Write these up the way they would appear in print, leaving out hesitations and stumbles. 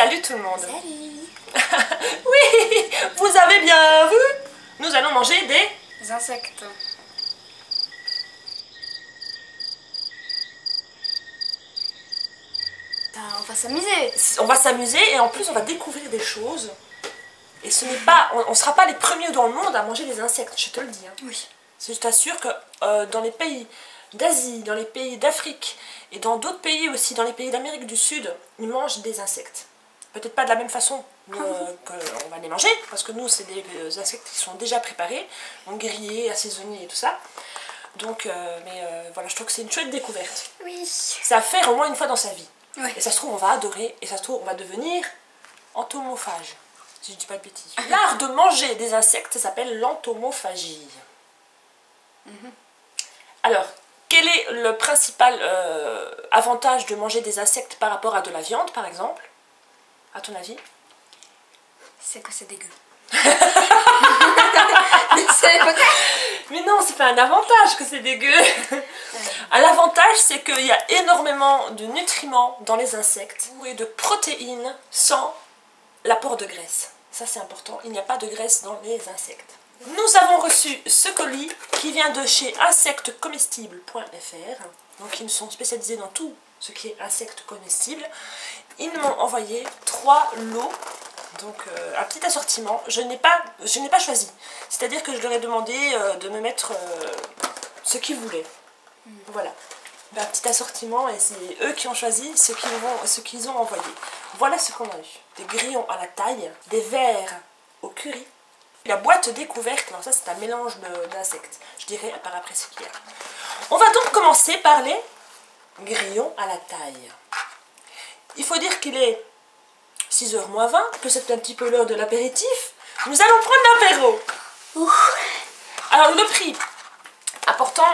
Salut tout le monde. Salut. Oui, vous avez bien vu. Nous allons manger des insectes. On va s'amuser. On va s'amuser et en plus on va découvrir des choses. Et ce n'est pas, on ne sera pas les premiers dans le monde à manger des insectes, je te le dis. Hein. Oui. Je t'assure que dans les pays d'Asie, dans les pays d'Afrique et dans d'autres pays aussi, dans les pays d'Amérique du Sud, ils mangent des insectes. Peut-être pas de la même façon qu'on va les manger, parce que nous c'est des insectes qui sont déjà préparés, donc grillés, assaisonnés et tout ça. Donc, voilà, je trouve que c'est une chouette découverte. Oui. C'est à faire au moins une fois dans sa vie. Oui. Et ça se trouve on va adorer, et ça se trouve on va devenir entomophage, si je dis pas de bêtises. L'art de manger des insectes, ça s'appelle l'entomophagie. Alors, quel est le principal avantage de manger des insectes par rapport à de la viande, par exemple? À ton avis? C'est que c'est dégueu. Mais non, c'est pas un avantage que c'est dégueu. Un avantage, c'est qu'il y a énormément de nutriments dans les insectes et de protéines sans l'apport de graisse. Ça, c'est important. Il n'y a pas de graisse dans les insectes. Nous avons reçu ce colis qui vient de chez insectescomestibles.fr. Donc, ils sont spécialisés dans tout ce qui est insectes comestibles. Ils m'ont envoyé 3 lots. Donc un petit assortiment, je n'ai pas choisi. C'est-à-dire que je leur ai demandé de me mettre ce qu'ils voulaient. Voilà. Un petit assortiment et c'est eux qui ont choisi ce qu'ils ont envoyé. Voilà ce qu'on a eu. Des grillons à la taille, des vers au curry. La boîte découverte, alors ça c'est un mélange d'insectes. Je dirais par après ce qu'il y a. On va donc commencer par les grillons à la taille. Il faut dire qu'il est 6h moins 20, peut-être un petit peu l'heure de l'apéritif. Nous allons prendre l'apéro. Alors le prix, important,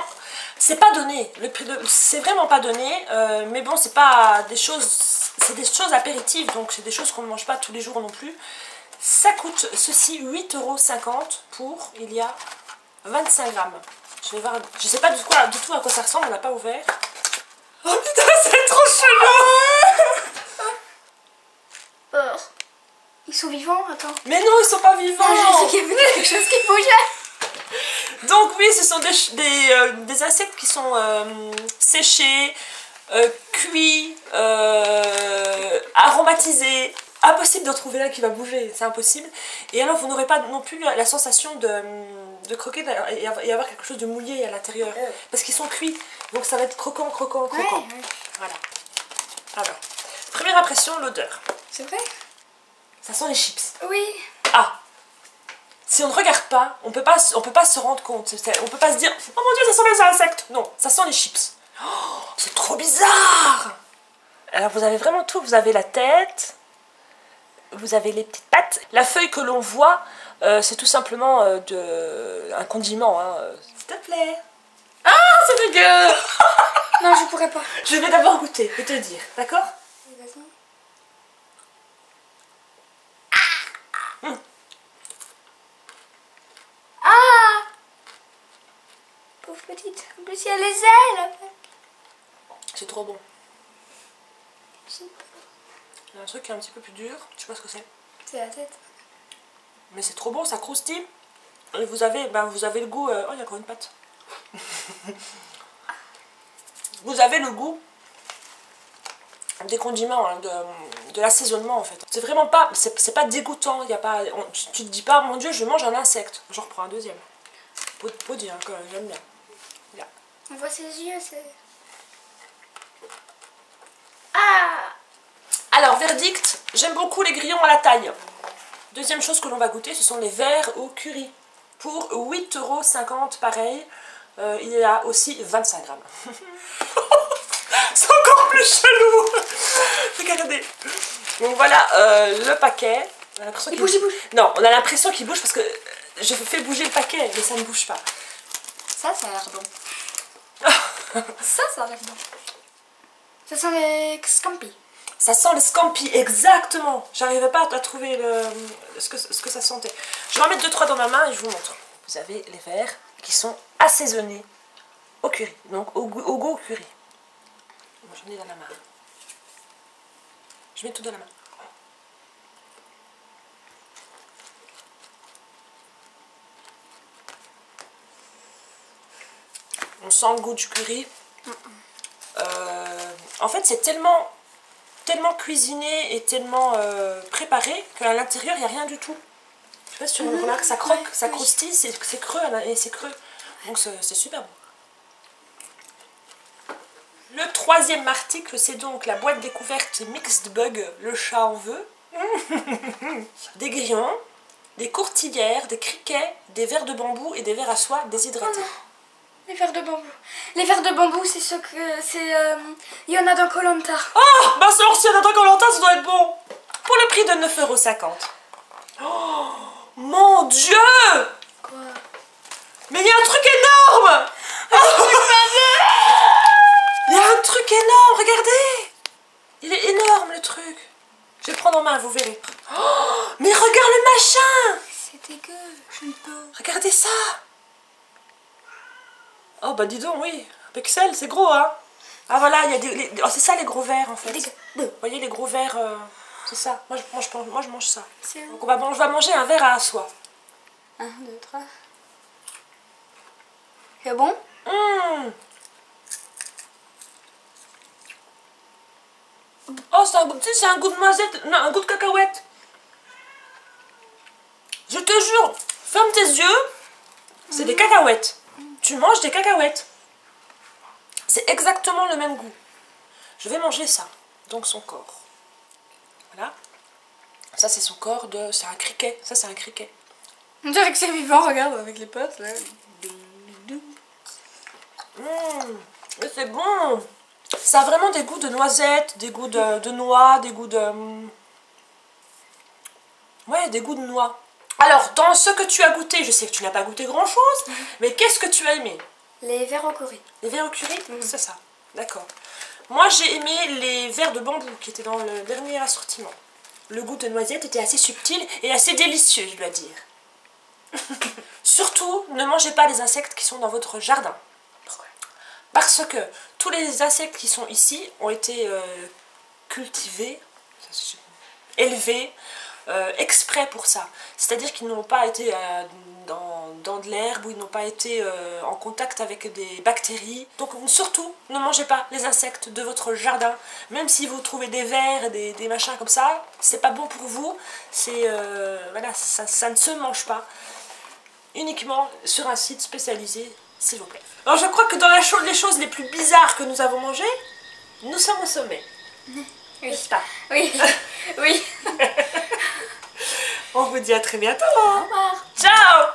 c'est pas donné. Le prix c'est vraiment pas donné, mais bon, c'est pas des choses, c'est des choses apéritives, donc c'est des choses qu'on ne mange pas tous les jours non plus. Ça coûte ceci 8,50 € pour, il y a 25 grammes. Je vais voir, je sais pas du tout à quoi ça ressemble, on n'a pas ouvert. Oh putain, c'est trop chelou. Ils sont vivants, attends. Mais non, ils sont pas vivants. Je sais qu'il y avait quelque chose qui bougeait. Donc oui, ce sont des insectes qui sont séchés, cuits, aromatisés. Impossible d'en trouver un qui va bouger, c'est impossible. Et alors vous n'aurez pas non plus la sensation de croquer et avoir quelque chose de mouillé à l'intérieur. Parce qu'ils sont cuits, donc ça va être croquant, croquant, croquant. Ouais. Voilà. Alors, première impression, l'odeur. C'est vrai? Ça sent les chips. Oui. Ah! Si on ne regarde pas, on peut pas se rendre compte. On peut pas se dire « Oh mon Dieu, ça sent les insectes !» Non, ça sent les chips. Oh, c'est trop bizarre! Alors vous avez vraiment tout. Vous avez la tête, vous avez les petites pattes. La feuille que l'on voit, c'est tout simplement un condiment. Hein. S'il te plaît. Ah, c'est dégueu. Non, je pourrais pas. Je vais d'abord goûter et te dire, d'accord? Vas-y. Ah! Pauvre petite. En plus, il y a les ailes. C'est trop bon. Je sais pas. Il y a un truc qui est un petit peu plus dur. Tu sais pas ce que c'est? C'est la tête. Mais c'est trop bon, ça croustille. Et vous avez le goût... Oh, il y a encore une patte. Vous avez le goût des condiments, hein, de l'assaisonnement en fait. C'est vraiment pas... C'est pas dégoûtant. Y a pas, tu te dis pas, mon Dieu, je mange un insecte. J'en reprends un deuxième. Faut dire, hein, j'aime bien. Là. On voit ses yeux, c'est... Ah! Alors, verdict, j'aime beaucoup les grillons à la taille. Deuxième chose que l'on va goûter, ce sont les vers au curry. Pour 8,50 € pareil, il y a aussi 25 grammes. C'est encore plus chelou. Regardez. Donc voilà le paquet. Il bouge, il bouge. Non, on a l'impression qu'il bouge parce que je fais bouger le paquet, mais ça ne bouge pas. Ça a l'air bon. Ça a l'air bon. Ça sent les scampi. Ça sent les scampi, exactement. J'arrivais pas à trouver ce que ça sentait. Je vais en mettre 2-3 dans ma main et je vous montre. Vous avez les vers qui sont assaisonnés au curry, donc au goût curry. Moi j'en ai dans la main. Je mets tout dans la main. On sent le goût du curry. En fait, c'est tellement cuisiné et tellement préparé qu'à l'intérieur, il n'y a rien du tout. Je sais pas si tu remarques, ça croque, ça croustille, c'est creux et c'est creux. Donc c'est super bon. Le troisième article, c'est donc la boîte découverte Mixed Bug, le chat en veut. Des grillons, des courtilières, des criquets, des vers de bambou et des vers à soie déshydratés. Les vers de bambou. Les vers de bambou, c'est ce que... c'est... il y en a dans Koh Lanta. Oh, bah alors s'il y en a dans Koh Lanta, ça doit être bon. Pour le prix de 9,50 €. Oh, mon Dieu! Quoi? Mais il y a un truc énorme! Il y a un truc énorme, regardez! Il est énorme le truc. Je vais le prendre en main, vous verrez. Oh, mais regarde le machin! C'est dégueu, je ne peux. Regardez ça! Oh bah dis donc, oui. Pixel, c'est gros, hein? Ah voilà, il y a des... Oh, c'est ça les gros verres en fait. Vous voyez les gros verres, c'est ça. Moi je mange ça. Donc on va manger un verre à soie. 1, 2, 3. C'est bon? Mmh. Oh, c'est un goût de noisette, non, un goût de cacahuète. Je te jure, ferme tes yeux, c'est des cacahuètes. Tu manges des cacahuètes. C'est exactement le même goût. Je vais manger ça, donc son corps. Voilà. Ça c'est son corps de... C'est un criquet, ça c'est un criquet. On dirait que c'est vivant, regarde, avec les potes là. Mais c'est bon. Ça a vraiment des goûts de noisettes, des goûts de noix, des goûts de... Ouais, des goûts de noix. Alors, dans ce que tu as goûté, je sais que tu n'as pas goûté grand-chose, mais qu'est-ce que tu as aimé? Les vers au curry. Les vers au curry? C'est ça, d'accord. Moi, j'ai aimé les vers de bambou qui étaient dans le dernier assortiment. Le goût de noisette était assez subtil et assez délicieux, je dois dire. Surtout, ne mangez pas les insectes qui sont dans votre jardin. Pourquoi? Parce que tous les insectes qui sont ici ont été cultivés, élevés, exprès pour ça. C'est-à-dire qu'ils n'ont pas été dans de l'herbe ou ils n'ont pas été en contact avec des bactéries. Donc surtout, ne mangez pas les insectes de votre jardin. Même si vous trouvez des vers et des machins comme ça, c'est pas bon pour vous. C'est voilà, ça ne se mange pas. Uniquement sur un site spécialisé, s'il vous plaît. Alors je crois que dans les choses les plus bizarres que nous avons mangées, nous sommes au sommet. Oui. N'est-ce pas? Oui. Oui. On vous dit à très bientôt. Au revoir. Ciao!